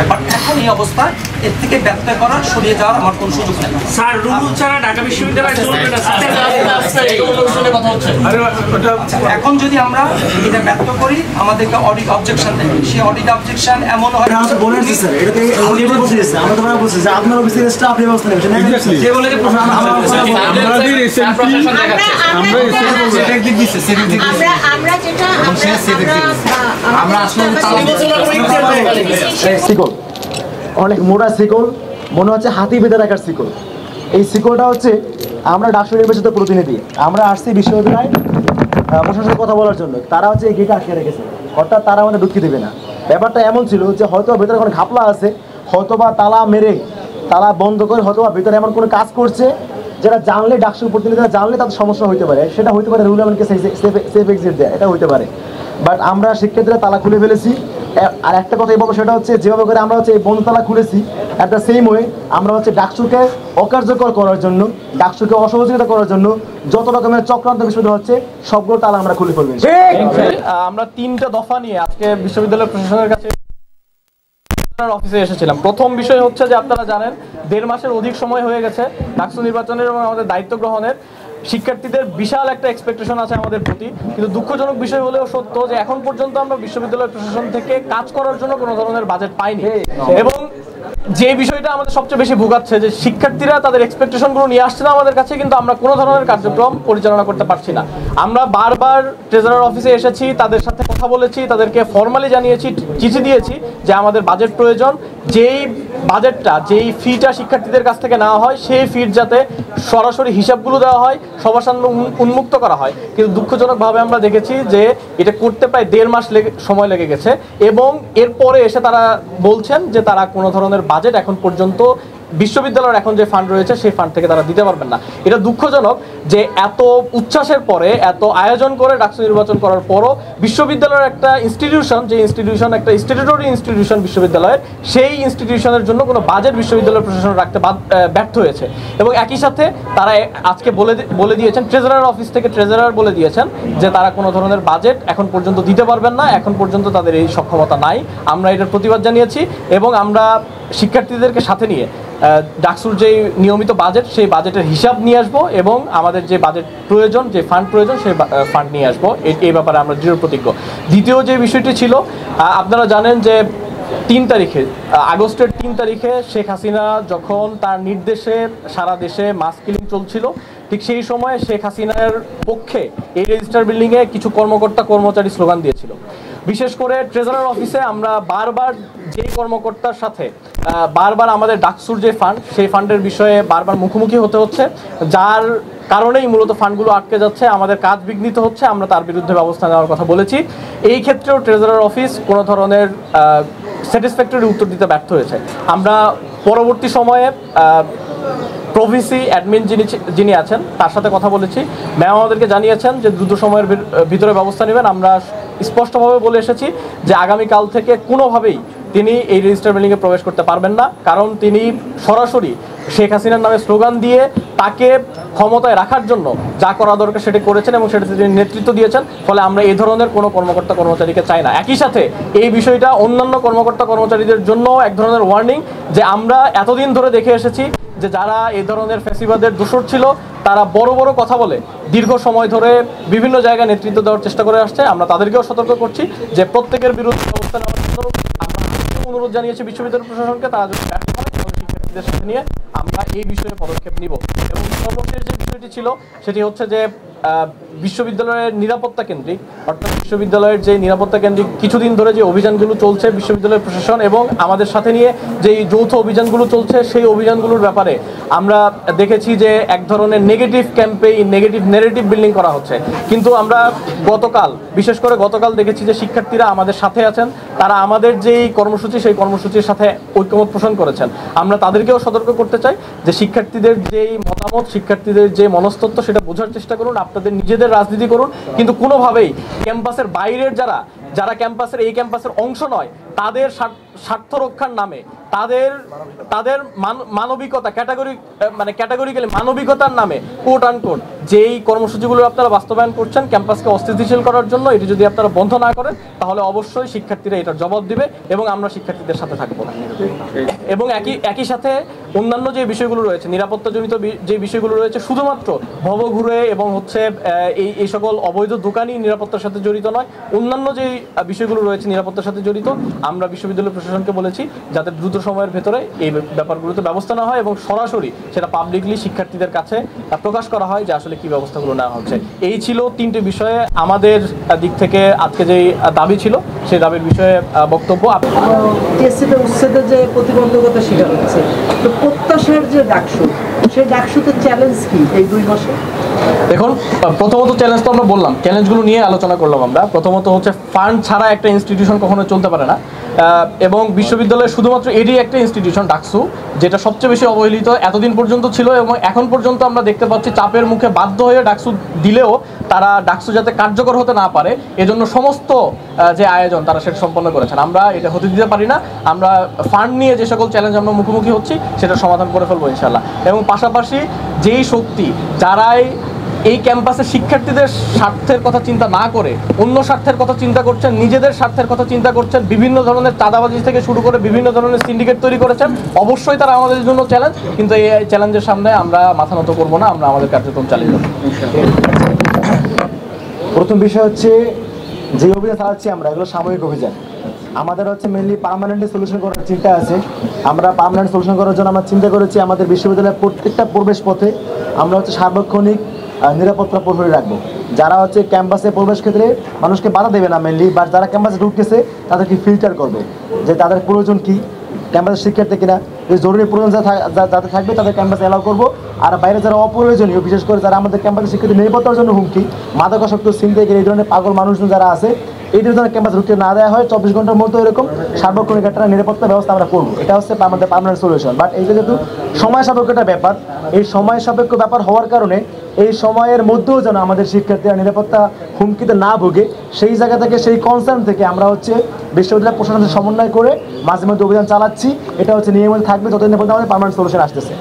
But এখন এই অবস্থা এর থেকে ব্যত্যয় করার সরিয়ে যাওয়ার আমার কোনো সুযোগ নেই। স্যার রুল ছাড়া ঢাকা বিশ্ববিদ্যালয় চলবে না স্যার। এখন যদি আমরা এটা ব্যর্থ করি আমাদেরকে অডিট অবজেকশন দেবে, সেই অডিট অবজেকশন এমন হয় বলেছি স্যার, এটা থেকে অডিট বলছি আমরা তো বলছি যে আপনার অফিসে স্টাফ ব্যবস্থা নেবেন যে বলে যে আমরা যেটা আমরা আসলে শিকল অনেক মোটা শিকল, মনে হচ্ছে হাতি বেঁধে রাখার শিকল। এই শিকলটা হচ্ছে আমরা ডাকসু নির্বাচিত প্রতিনিধি, আমরা আসছি বিশ্ববিদ্যালয় প্রশাসনের কথা বলার জন্য। তারা হচ্ছে এই গেটে আটকে রেখেছে, অর্থাৎ তারা আমাদের ঢুকতে দেবে না। ব্যাপারটা এমন ছিল যে হয়তো ভেতরে কোনো ঘাপলা আছে, হয়তোবা তালা মেরে তালা বন্ধ করে হয়তোবা ভেতরে এমন কোনো কাজ করছে যেটা জানলে ডাকসুর প্রতিনিধিরা জানলে তাদের সমস্যা হতে পারে। সেটা হতে পারে রুল এমনকি সেফ এক্সিট দেয়, এটা হতে পারে। বাট আমরা শিক্ষার্থীরা তালা খুলে ফেলেছি। আর একটা কথাই বলবো, সেটা হচ্ছে যেভাবে করে আমরা হচ্ছে এই বন্ধ তালা খুলেছি, অ্যাট দ্য সেম ওয়ে আমরা হচ্ছে ডাকসুকে অকার্যকর করার জন্য, ডাকসুকে অসহযোগিতা করার জন্য যত রকমের চক্রান্ত বিশ্ববিদ্যালয় হচ্ছে সবগুলো তালা আমরা খুলে ফেলবো। আমরা 3টা দফা নিয়ে আজকে বিশ্ববিদ্যালয় প্রশাসনের কাছে অফিসে এসেছিলাম। প্রথম বিষয় হচ্ছে যে আপনারা জানেন 1.5 মাসের অধিক সময় হয়ে গেছে ডাকসু নির্বাচনের এবং আমাদের দায়িত্ব গ্রহণের। শিক্ষার্থীদের বিশাল একটা এক্সপেকটেশন আছে আমাদের প্রতি, কিন্তু দুঃখজনক বিষয় হলেও সত্য যে এখন পর্যন্ত আমরা বিশ্ববিদ্যালয় প্রশাসন থেকে কাজ করার জন্য কোনো ধরনের বাজেট পাইনি। এবং যে বিষয়টা আমাদের সবচেয়ে বেশি ভোগাচ্ছে যে শিক্ষার্থীরা তাদের এক্সপেকটেশনগুলো নিয়ে আসছে না আমাদের কাছে, কিন্তু আমরা কোনো ধরনের কার্যক্রম পরিচালনা করতে পারছি না। আমরা বারবার ট্রেজারার অফিসে এসেছি, তাদের সাথে কথা বলেছি, তাদেরকে ফর্মালি জানিয়েছি, চিঠি দিয়েছি যে আমাদের বাজেট প্রয়োজন, যেই বাজেটটা যেই ফিটা শিক্ষার্থীদের কাছ থেকে নেওয়া হয় সেই ফির যাতে সরাসরি হিসাবগুলো দেওয়া হয়, সবার সামনে উন্মুক্ত করা হয়। কিন্তু দুঃখজনকভাবে আমরা দেখেছি যে এটা করতে প্রায় 1.5 মাস সময় লেগে গেছে এবং এরপরে এসে তারা বলছেন যে তারা কোনো ধরনের বাজেট এখন পর্যন্ত বিশ্ববিদ্যালয়ের এখন যে ফান্ড রয়েছে সেই ফান্ড থেকে তারা দিতে পারবেন না। এটা দুঃখজনক যে এত উচ্ছ্বাসের পরে, এত আয়োজন করে ডাকসু নির্বাচন করার পরও বিশ্ববিদ্যালয়ের একটা ইনস্টিটিউশন, যে ইনস্টিটিউশন একটা স্ট্যাটুটরি ইনস্টিটিউশন বিশ্ববিদ্যালয়ের, সেই ইনস্টিটিউশনের জন্য কোনো বাজেট বিশ্ববিদ্যালয় প্রশাসন রাখতে ব্যর্থ হয়েছে। এবং একই সাথে তারা আজকে বলে দিয়েছেন, ট্রেজারার অফিস থেকে ট্রেজারার বলে দিয়েছেন যে তারা কোনো ধরনের বাজেট এখন পর্যন্ত দিতে পারবেন না, এখন পর্যন্ত তাদের এই সক্ষমতা নাই। আমরা এটার প্রতিবাদ জানিয়েছি এবং আমরা শিক্ষার্থীদেরকে সাথে নিয়ে ডাকসুর যে নিয়মিত বাজেট সেই বাজেটের হিসাব নিয়ে আসবো এবং আমাদের যে বাজেট প্রয়োজন, যে ফান্ড প্রয়োজন সেই ফান্ড নিয়ে আসবো। এই ব্যাপারে আমরা দৃঢ় প্রতিজ্ঞ। দ্বিতীয় যে বিষয়টি ছিল, আপনারা জানেন যে 3 তারিখে আগস্টের 3 তারিখে শেখ হাসিনা যখন তার নির্দেশে সারা দেশে মাস কিলিং চলছিল, ঠিক সেই সময় শেখ হাসিনার পক্ষে এই রেজিস্টার বিল্ডিংয়ে কিছু কর্মচারী স্লোগান দিয়েছিল। বিশেষ করে ট্রেজারার অফিসে আমরা বারবার যেই কর্মকর্তার সাথে বারবার আমাদের ডাকসুর যে ফান্ড সেই ফান্ডের বিষয়ে বারবার মুখোমুখি হতে হচ্ছে, যার কারণেই মূলত ফান্ডগুলো আটকে যাচ্ছে, আমাদের কাজ বিঘ্নিত হচ্ছে। আমরা তার বিরুদ্ধে ব্যবস্থা নেওয়ার কথা বলেছি। এই ক্ষেত্রেও ট্রেজারার অফিস কোনো ধরনের স্যাটিসফ্যাক্টরি উত্তর দিতে ব্যর্থ হয়েছে। আমরা পরবর্তী সময়ে প্রভিসি অ্যাডমিন যিনি আছেন তার সাথে কথা বলেছি, ম্যাম আমাদেরকে জানিয়েছেন যে দ্রুত সময়ের ভিতরে ব্যবস্থা নেবেন। আমরা স্পষ্টভাবে বলে এসেছি যে আগামীকাল থেকে কোনোভাবেই তিনি এই রেজিস্টার বিল্ডিংয়ে প্রবেশ করতে পারবেন না, কারণ তিনি সরাসরি শেখ হাসিনার নামে স্লোগান দিয়ে তাকে ক্ষমতায় রাখার জন্য যা করা দরকার সেটি করেছেন এবং সেটাতে তিনি নেতৃত্ব দিয়েছেন। ফলে আমরা এই ধরনের কোনো কর্মচারীকে চাই না। একই সাথে এই বিষয়টা অন্যান্য কর্মচারীদের জন্য এক ধরনের ওয়ার্নিং যে আমরা এতদিন ধরে দেখে এসেছি যে যারা এই ধরনের ফ্যাসিবাদের দোসর ছিল তারা বড় বড় কথা বলে দীর্ঘ সময় ধরে বিভিন্ন জায়গায় নেতৃত্ব দেওয়ার চেষ্টা করে আসছে। আমরা তাদেরকেও সতর্ক করছি যে প্রত্যেকের বিরুদ্ধে ব্যবস্থা নেওয়ার জন্য আমরা অনুরোধ জানিয়েছি বিশ্ববিদ্যালয় প্রশাসনকে, তারা যদি ব্যর্থ হয় তাহলে শিক্ষার্থীদের সাথে নিয়ে আমরা এই বিষয়ে পদক্ষেপ নিব। এবং সর্বশেষ যে বিষয়টি ছিল সেটি হচ্ছে যে বিশ্ববিদ্যালয়ের নিরাপত্তা কেন্দ্রিক, অর্থাৎ বিশ্ববিদ্যালয়ের যে নিরাপত্তা কেন্দ্রিক কিছুদিন ধরে যে অভিযানগুলো চলছে বিশ্ববিদ্যালয় প্রশাসন এবং আমাদের সাথে নিয়ে যে যৌথ অভিযানগুলো চলছে সেই অভিযানগুলোর ব্যাপারে আমরা দেখেছি যে এক ধরনের negative campaign, negative narrative building করা হচ্ছে। কিন্তু আমরা বিশেষ করে গতকাল দেখেছি যে শিক্ষার্থীরা আমাদের সাথে আছেন, তারা আমাদের যেই কর্মসূচি সেই কর্মসূচির সাথে ঐক্যমত পোষণ করেছেন। আমরা তাদেরকেও সতর্ক করতে চাই যে শিক্ষার্থীদের যেই মতামত, শিক্ষার্থীদের যে মনস্তত্ত্ব সেটা বোঝার চেষ্টা করুন, আপনাদের নিজেদের রাজনীতি করুন, কিন্তু কোনোভাবেই ক্যাম্পাসের বাইরের যারা ক্যাম্পাসের এই ক্যাম্পাসের অংশ নয় তাদের স্বার্থ রক্ষার নামে তাদের মানবিকতা ক্যাটাগরিক্যালি মানবিকতার নামে কোট আনকোট যেই কর্মসূচিগুলো আপনারা বাস্তবায়ন করছেন ক্যাম্পাসকে অস্থিতিশীল করার জন্য, এটি যদি আপনারা বন্ধ না করেন তাহলে অবশ্যই শিক্ষার্থীরা এটার জবাব দিবে এবং আমরা শিক্ষার্থীদের সাথে থাকবো। এবং একই সাথে অন্যান্য যে বিষয়গুলো রয়েছে, নিরাপত্তাজনিত যে বিষয়গুলো রয়েছে, শুধুমাত্র ভবঘুরে এবং হচ্ছে এই সকল অবৈধ দোকানই নিরাপত্তার সাথে জড়িত নয়, অন্যান্য যে বিষয়গুলো রয়েছে নিরাপত্তার সাথে জড়িত, আমরা বিশ্ববিদ্যালয় প্রশাসনকে বলেছি যাতে দ্রুত সময়ের ভেতরে এই ব্যাপারগুলোতে ব্যবস্থা নেওয়া হয় এবং সরাসরি সেটা পাবলিকলি শিক্ষার্থীদের কাছে প্রকাশ করা হয় যে আসলে কি ব্যবস্থাগুলো নেওয়া হচ্ছে। এই ছিল তিনটি বিষয়ে আমাদের দিক থেকে আজকে যেই দাবি ছিল সেই দাবির বিষয়ে বক্তব্য। টিএসসিতে উচ্ছেদের যে প্রতিবন্ধকতা শিকার হচ্ছে, তো প্রত্যাশার যে ডাকসু, সেই ডাকসুতে চ্যালেঞ্জ কি এই 2 মাসে? দেখুন, প্রথমত চ্যালেঞ্জ তো আমরা বললাম, চ্যালেঞ্জগুলো নিয়ে আলোচনা করলাম আমরা। প্রথমত হচ্ছে ফান্ড ছাড়া একটা ইনস্টিটিউশন কখনো চলতে পারে না, এবং বিশ্ববিদ্যালয়ে শুধুমাত্র এটি একটা ইনস্টিটিউশন ডাকসু যেটা সবচেয়ে বেশি অবহেলিত এতদিন পর্যন্ত ছিল, এবং এখন পর্যন্ত আমরা দেখতে পাচ্ছি চাপের মুখে বাধ্য হয়ে ডাকসু দিলেও তারা ডাকসু যাতে কার্যকর হতে না পারে এজন্য সমস্ত যে আয়োজন তারা সেটা সম্পন্ন করেছেন। আমরা এটা হতে দিতে পারি না। আমরা ফান্ড নিয়ে যে সকল চ্যালেঞ্জ আমরা মুখোমুখি হচ্ছি সেটা সমাধান করে ফেলবো ইনশাল্লাহ। এবং পাশাপাশি যেই শক্তি যারাই এই ক্যাম্পাসে শিক্ষার্থীদের স্বার্থের কথা চিন্তা না করে অন্য স্বার্থের কথা চিন্তা করছেন, নিজেদের স্বার্থের কথা চিন্তা করছেন, বিভিন্ন ধরনের চাঁদাবাজি থেকে শুরু করে বিভিন্ন ধরনের সিন্ডিকেট তৈরি করেছেন, অবশ্যই তারা আমাদের জন্য চ্যালেঞ্জ, কিন্তু এই চ্যালেঞ্জের সামনে আমরা মাথা নত করবো না, আমরা আমাদের কার্যক্রম চালিয়ে যাবো। প্রথম বিষয় হচ্ছে যে অভিযান চালাচ্ছি আমরা, এগুলো সাময়িক অভিযান। আমাদের হচ্ছে মেনলি পার্মানেন্টলি সলিউশন করার চিন্তা আছে। আমরা পার্মানেন্ট সলিউশন করার জন্য আমরা চিন্তা করেছি আমাদের বিশ্ববিদ্যালয়ের প্রত্যেকটা প্রবেশ পথে আমরা হচ্ছে সার্বক্ষণিক নিরাপত্তা প্রহরী রাখবো, যারা হচ্ছে ক্যাম্পাসে প্রবেশ ক্ষেত্রে মানুষকে বাধা দেবে না মেনলি, বা যারা ক্যাম্পাসে ঢুকতেছে তাদেরকে ফিল্টার করবে যে তাদের প্রয়োজন কি, ক্যাম্পাসের শিক্ষার্থী কিনা, যে জরুরি প্রয়োজন যাতে থাকবে তাদের ক্যাম্পাসে অ্যালাউ করবো। আর বাইরে যারা অপ্রয়োজনীয়, বিশেষ করে যারা আমাদের ক্যাম্পাসের শিক্ষার্থী নিরাপত্তার জন্য হুমকি, মাদকাসক্ত, ছিনতাইকারী, এই ধরনের পাগল মানুষজন যারা আছে, এই ধরনের ক্যাম্পাস ঢুকতে না দেওয়া হয় 24 ঘন্টার মধ্যে এরকম সার্বক্ষণিক একটা নিরাপত্তা ব্যবস্থা আমরা করবো। এটা হচ্ছে আমাদের পার্মানেন্ট সলিউশন। বাট এইটা যেহেতু সময় সাপেক্ষ একটা ব্যাপার, এই সময় সাপেক্ষ ব্যাপার হওয়ার কারণে এই সময়ের মধ্যেও যেন আমাদের শিক্ষার্থীরা নিরাপত্তা হুমকিতে না ভোগে, সেই জায়গা থেকে, সেই কনসার্ন থেকে আমরা হচ্ছে বিশ্ববিদ্যালয় প্রশাসনের সমন্বয় করে মাঝে মধ্যে অভিযান চালাচ্ছি। এটা হচ্ছে নিয়মিত থাকবে যতদিন পর্যন্ত আমাদের পার্মানেন্ট সলিউশন আসতেছে।